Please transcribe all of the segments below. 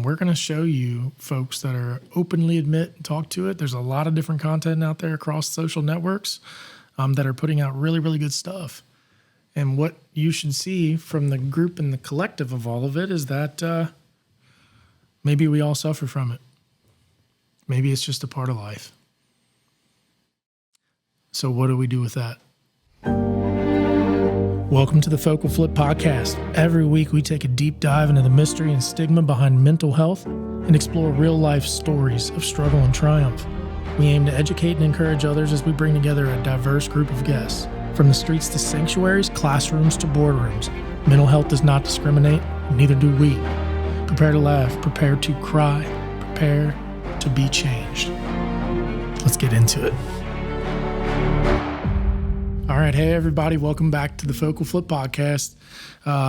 And we're going to show you folks that are openly admit and talk to it. There's a lot of different content out there across social networks that are putting out really, really good stuff. And what you should see from the group and the collective of all of it is that maybe we all suffer from it. Maybe it's just a part of life. So what do we do with that? Welcome to the Focal Flip Podcast. Every week we take a deep dive into the mystery and stigma behind mental health and explore real-life stories of struggle and triumph. We aim to educate and encourage others as we bring together a diverse group of guests. From the streets to sanctuaries, classrooms to boardrooms, mental health does not discriminate, neither do we. Prepare to laugh, prepare to cry, prepare to be changed. Let's get into it. All right. Hey, everybody. Welcome back to the Focal Flip Podcast.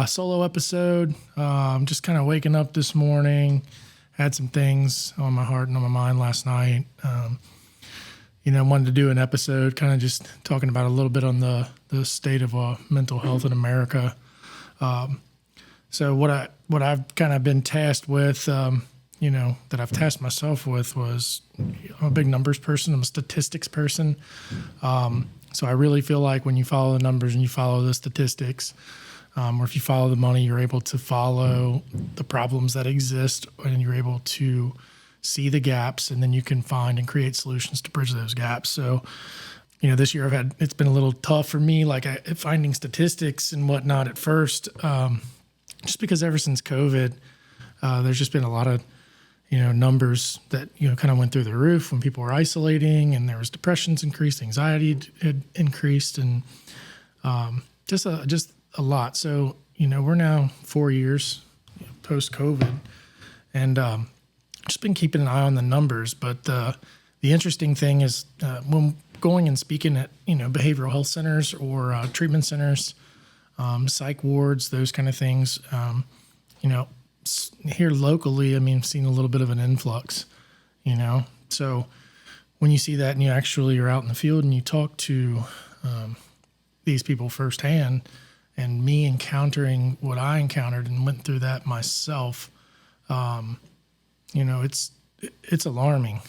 Solo episode. I'm just kind of waking up this morning. Had some things on my heart and on my mind last night. Wanted to do an episode kind of just talking about a little bit on the state of mental health in America. So what I've kind of been tasked with, that I've tasked myself with was, I'm a big numbers person. I'm a statistics person. So I really feel like when you follow the numbers and you follow the statistics, or if you follow the money, you're able to follow the problems that exist and you're able to see the gaps, and then you can find and create solutions to bridge those gaps. So, this year it's been a little tough for me, finding statistics and whatnot at first, just because ever since COVID, there's just been a lot of numbers that, kind of went through the roof when people were isolating, and there was depressions increased, anxiety had increased, and just a lot. So, we're now 4 years post-COVID, and just been keeping an eye on the numbers. But the interesting thing is when going and speaking at, behavioral health centers or treatment centers, psych wards, those kind of things, here locally, I've seen a little bit of an influx, So when you see that and you actually are out in the field and you talk to these people firsthand, and me encountering what I encountered and went through that myself, it's alarming.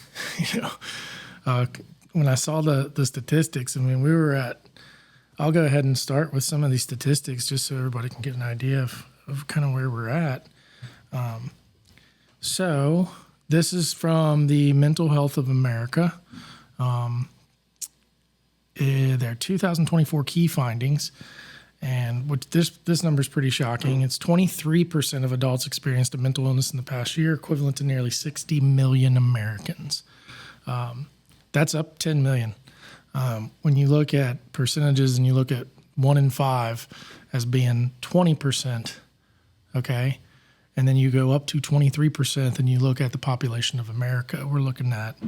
When I saw the statistics, we were at, I'll go ahead and start with some of these statistics just so everybody can get an idea of kind of where we're at. So this is from the Mental Health of America. Their 2024 key findings, and which this number is pretty shocking. It's 23% of adults experienced a mental illness in the past year, equivalent to nearly 60 million Americans. That's up 10 million. When you look at percentages and you look at 1 in 5 as being 20%, okay, and then you go up to 23% and you look at the population of America, we're looking at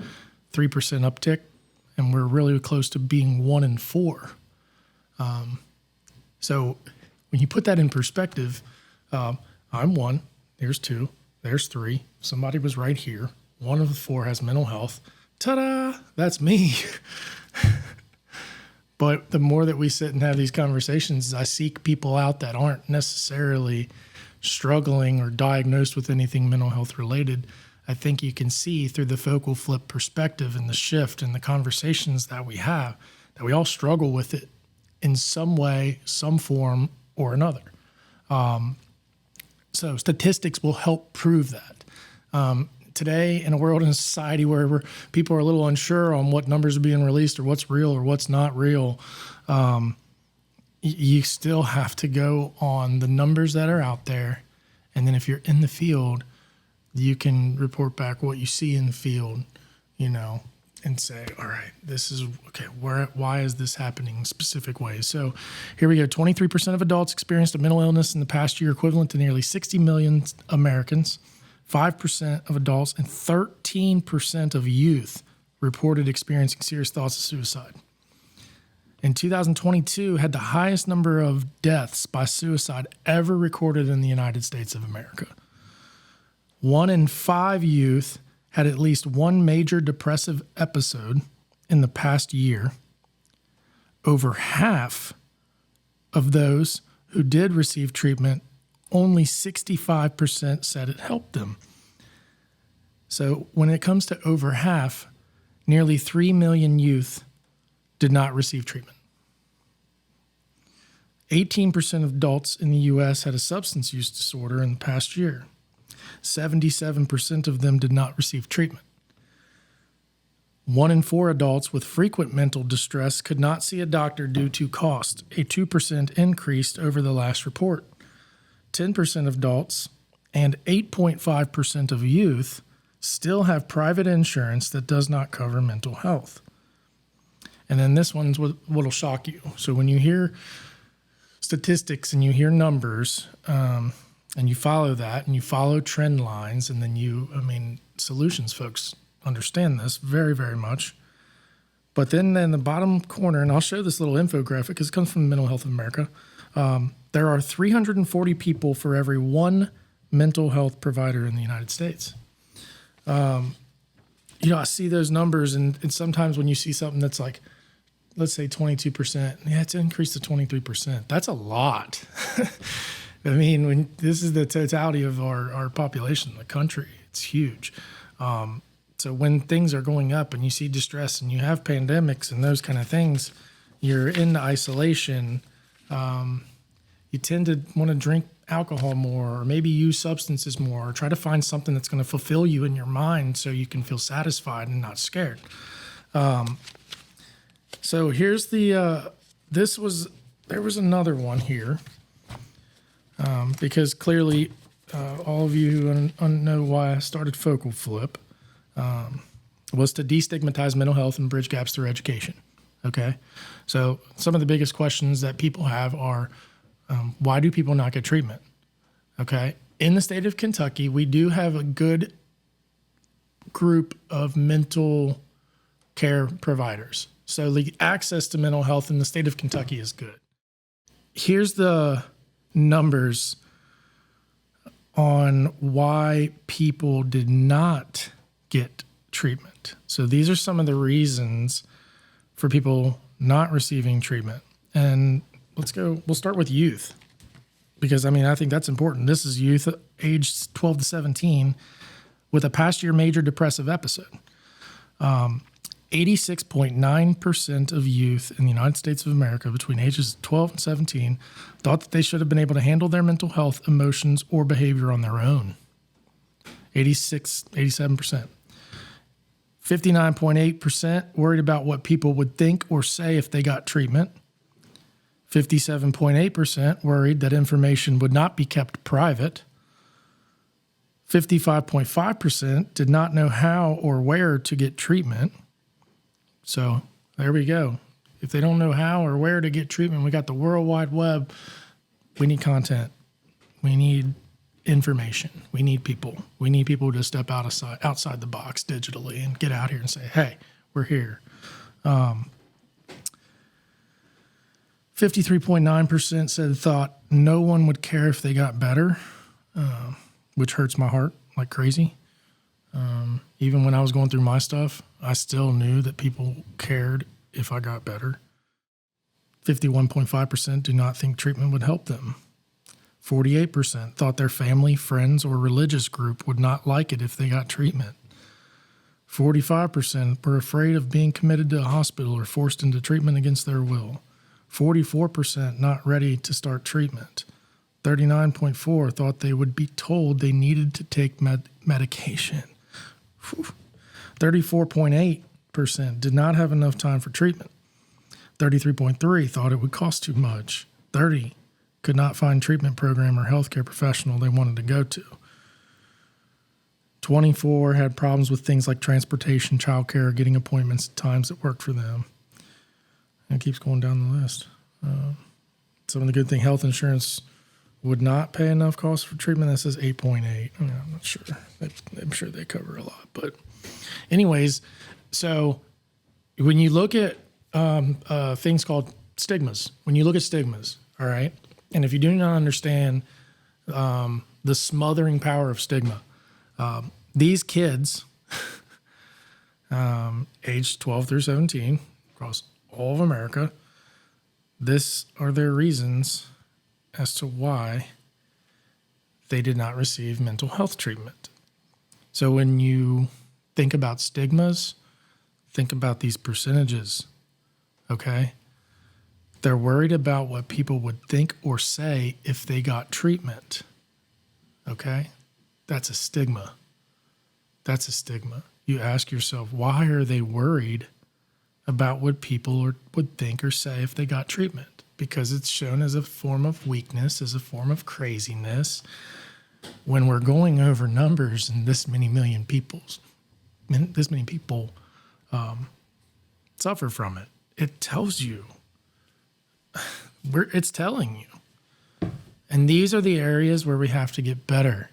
3% uptick, and we're really close to being 1 in 4. So when you put that in perspective, I'm 1, there's 2, there's 3, somebody was right here, 1 of the 4 has mental health. Ta-da! That's me. But the more that we sit and have these conversations, I seek people out that aren't necessarily struggling or diagnosed with anything mental health related. I think you can see through the focal flip perspective and the shift and the conversations that we have, that we all struggle with it in some way, some form or another. So statistics will help prove that. Today, in a world and a society where people are a little unsure on what numbers are being released or what's real or what's not real, you still have to go on the numbers that are out there. And then if you're in the field, you can report back what you see in the field, and say, all right, this is, okay, why is this happening in specific ways? So here we go. 23% of adults experienced a mental illness in the past year, equivalent to nearly 60 million Americans. 5% of adults and 13% of youth reported experiencing serious thoughts of suicide. In 2022, had the highest number of deaths by suicide ever recorded in the United States of America. 1 in 5 youth had at least one major depressive episode in the past year. Over half of those who did receive treatment, only 65% said it helped them. So when it comes to over half, nearly 3 million youth did not receive treatment. 18% of adults in the U.S. had a substance use disorder in the past year. 77% of them did not receive treatment. 1 in 4 adults with frequent mental distress could not see a doctor due to cost, a 2% increase over the last report. 10% of adults and 8.5% of youth still have private insurance that does not cover mental health. And then this one's what'll shock you. So when you hear statistics and you hear numbers, and you follow that and you follow trend lines, and then solutions folks understand this very, very much. But then in the bottom corner, and I'll show this little infographic because it comes from Mental Health of America, there are 340 people for every one mental health provider in the United States. I see those numbers, and sometimes when you see something that's like, let's say 22%, it's increased to 23%. That's a lot. When this is the totality of our population, the country, it's huge. So when things are going up and you see distress and you have pandemics and those kind of things, you're in isolation. You tend to want to drink alcohol more, or maybe use substances more, or try to find something that's going to fulfill you in your mind so you can feel satisfied and not scared. So here's there was another one here, because clearly all of you who know why I started Focal Flip, was to destigmatize mental health and bridge gaps through education. Okay. So some of the biggest questions that people have are, why do people not get treatment? Okay. In the state of Kentucky, we do have a good group of mental care providers. So the access to mental health in the state of Kentucky is good. Here's the numbers on why people did not get treatment. So these are some of the reasons for people not receiving treatment. And we'll start with youth, because I think that's important. This is youth aged 12 to 17 with a past year major depressive episode. 86.9% of youth in the United States of America between ages 12 and 17 thought that they should have been able to handle their mental health, emotions, or behavior on their own. 87%. 59.8% worried about what people would think or say if they got treatment. 57.8% worried that information would not be kept private. 55.5% did not know how or where to get treatment. So there we go. If they don't know how or where to get treatment, we got the World Wide Web. We need content. We need information. We need people. We need people to step outside the box digitally and get out here and say, hey, we're here. 53.9% thought no one would care if they got better, which hurts my heart like crazy. Even when I was going through my stuff, I still knew that people cared if I got better. 51.5% do not think treatment would help them. 48% thought their family, friends, or religious group would not like it if they got treatment. 45% were afraid of being committed to a hospital or forced into treatment against their will. 44% not ready to start treatment. 39.4% thought they would be told they needed to take medication. 34.8% did not have enough time for treatment. 33.3% thought it would cost too much. 30% could not find treatment program or healthcare professional they wanted to go to. 24% had problems with things like transportation, childcare, getting appointments at times that worked for them. And it keeps going down the list. Some of the good thing, health insurance would not pay enough costs for treatment. That says 8.8. I'm not sure. I'm sure they cover a lot. But anyways, so when you look at things called stigmas, all right, and if you do not understand the smothering power of stigma, these kids aged 12 through 17 across all of America, this are their reasons as to why they did not receive mental health treatment. So when you think about stigmas, think about these percentages, okay? They're worried about what people would think or say if they got treatment, okay? That's a stigma. That's a stigma. You ask yourself, why are they worried about what people would think or say if they got treatment? Because it's shown as a form of weakness, as a form of craziness. When we're going over numbers and this many people suffer from it, it tells you, it's telling you. And these are the areas where we have to get better.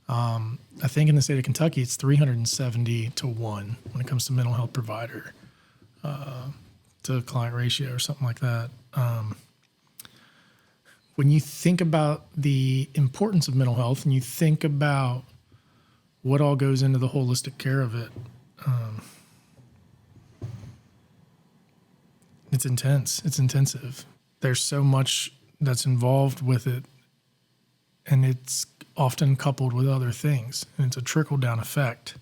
I think in the state of Kentucky, it's 370 to 1 when it comes to mental health provider to client ratio or something like that. When you think about the importance of mental health and you think about what all goes into the holistic care of it, it's intense. It's intensive. There's so much that's involved with it, and it's often coupled with other things, and it's a trickle-down effect.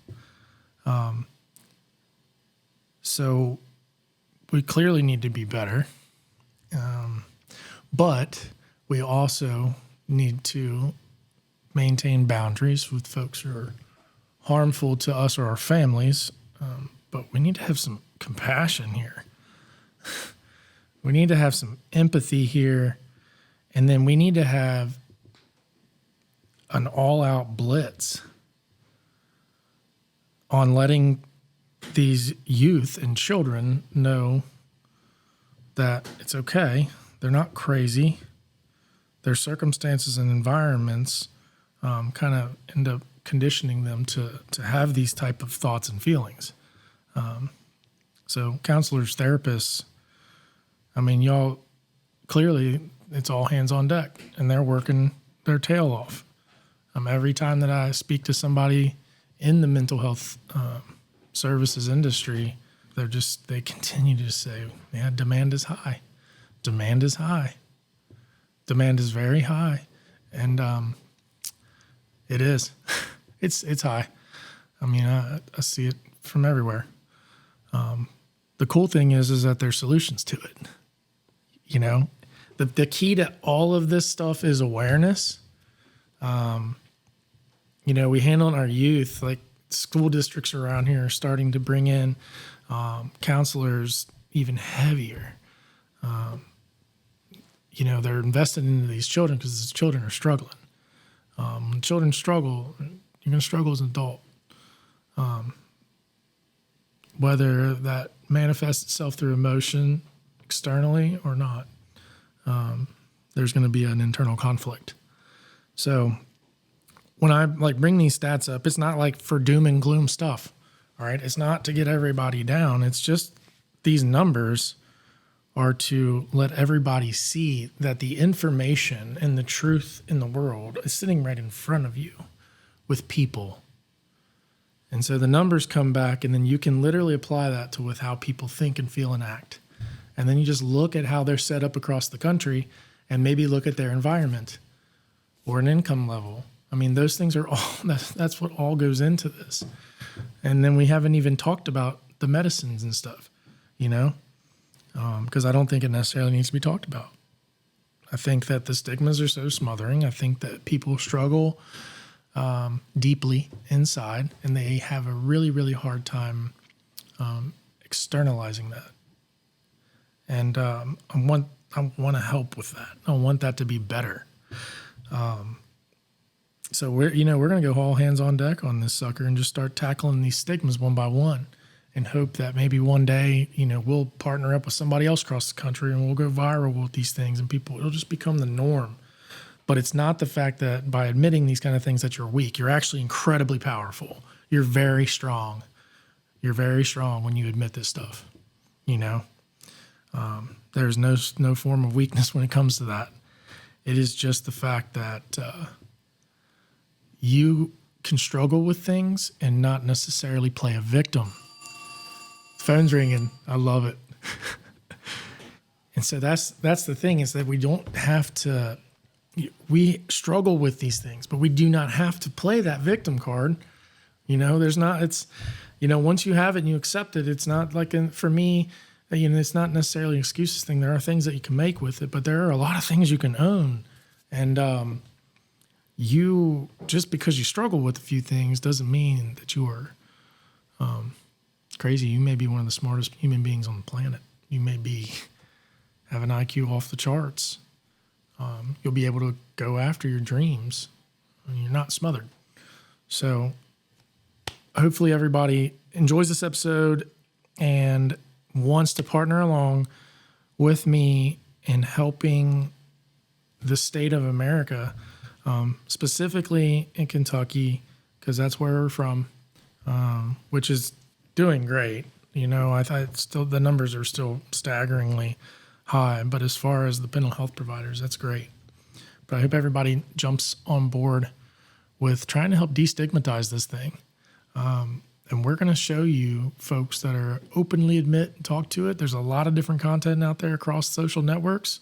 So we clearly need to be better, but we also need to maintain boundaries with folks who are harmful to us or our families, but we need to have some compassion here. We need to have some empathy here, and then we need to have an all-out blitz on letting these youth and children know that it's okay. They're not crazy. Their circumstances and environments kind of end up conditioning them to have these type of thoughts and feelings. So counselors, therapists, I mean, y'all, clearly it's all hands on deck, and they're working their tail off. Every time that I speak to somebody in the mental health services industry, they continue to say, yeah, demand is high. Demand is high. Demand is very high. And it is. It's high. I mean, I see it from everywhere. The cool thing is that there's solutions to it. You know, the key to all of this stuff is awareness. We handle in our youth, like school districts around here are starting to bring in counselors even heavier. They're invested into these children because these children are struggling. When children struggle, you're going to struggle as an adult. Whether that manifests itself through emotion externally or not, there's going to be an internal conflict. So when I bring these stats up, it's not like for doom and gloom stuff. All right. It's not to get everybody down. It's just these numbers are to let everybody see that the information and the truth in the world is sitting right in front of you with people. And so the numbers come back, and then you can literally apply that with how people think and feel and act. And then you just look at how they're set up across the country and maybe look at their environment or an income level. I mean, those things are all, that's what all goes into this. And then we haven't even talked about the medicines and stuff, because I don't think it necessarily needs to be talked about. I think that the stigmas are so smothering. I think that people struggle deeply inside, and they have a really, really hard time externalizing that. And I want to help with that. I want that to be better. So we're going to go all hands on deck on this sucker and just start tackling these stigmas one by one, and hope that maybe one day, we'll partner up with somebody else across the country and we'll go viral with these things, and it'll just become the norm. But it's not the fact that by admitting these kind of things that you're weak. You're actually incredibly powerful. You're very strong. You're very strong when you admit this stuff. There's no form of weakness when it comes to that. It is just the fact that you can struggle with things and not necessarily play a victim. Phone's ringing. I love it. And so that's the thing, is that we don't have to. We struggle with these things, but we do not have to play that victim card. There's not, it's, once you have it and you accept it, it's not like, for me, it's not necessarily an excuses thing. There are things that you can make with it, but there are a lot of things you can own. And you, just because you struggle with a few things doesn't mean that you are crazy. You may be one of the smartest human beings on the planet. You may have an IQ off the charts. You'll be able to go after your dreams and you're not smothered. So hopefully everybody enjoys this episode and wants to partner along with me in helping the state of America, specifically in Kentucky, because that's where we're from, which is doing great. I thought still the numbers are still staggeringly high, but as far as the mental health providers, that's great. But I hope everybody jumps on board with trying to help destigmatize this thing. And we're going to show you folks that are openly admit and talk to it. There's a lot of different content out there across social networks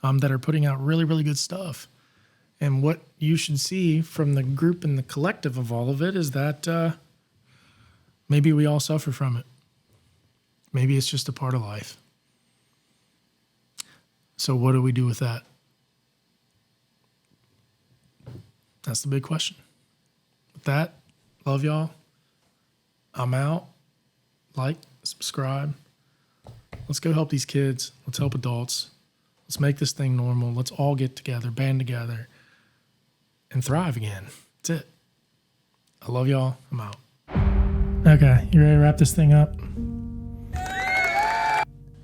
that are putting out really, really good stuff. And what you should see from the group and the collective of all of it is that maybe we all suffer from it. Maybe it's just a part of life. So what do we do with that? That's the big question. With that, love y'all. I'm out. Like, subscribe. Let's go help these kids. Let's help adults. Let's make this thing normal. Let's all get together, band together, and thrive again. That's it. I love y'all. I'm out. Okay, you ready to wrap this thing up?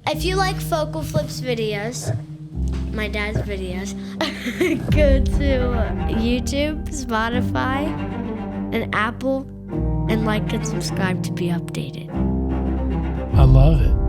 If you like Focal Flip's videos, my dad's videos, go to YouTube, Spotify, and Apple, and like and subscribe to be updated. I love it.